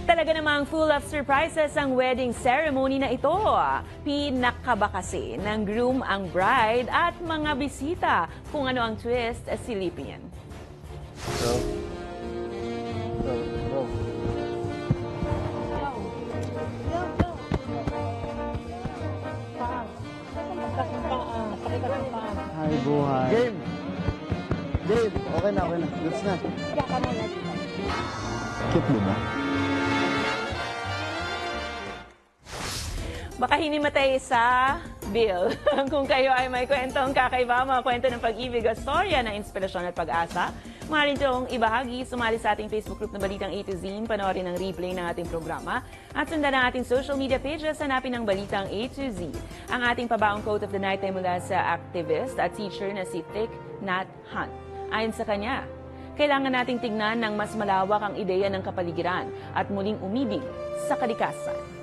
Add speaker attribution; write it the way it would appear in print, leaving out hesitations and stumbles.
Speaker 1: Talaga namang full of surprises ang wedding ceremony na ito. Pinakaba kasi ng groom ang bride at mga bisita. Kung ano ang twist, silipin yan.
Speaker 2: Go. Hi, buhay. Game! Game! Okay na, okay na. Goods na. Cute, diba?
Speaker 1: Baka hinimatay sa bill. Kung kayo ay may kwentong kakaiba, mga kwento ng pag-ibig o storya ng inspirasyon at pag-asa, maaari itong ibahagi, sumali sa ating Facebook group na Balitang A to Z, panoorin ang replay ng ating programa, at sundan ang ating social media pages, hanapin ang Balitang A to Z. Ang ating pabaong quote of the night ay mula sa activist at teacher na si Thich Nhat Hanh. Ayon sa kanya, kailangan nating tignan ng mas malawak ang ideya ng kapaligiran at muling umibig sa kalikasan.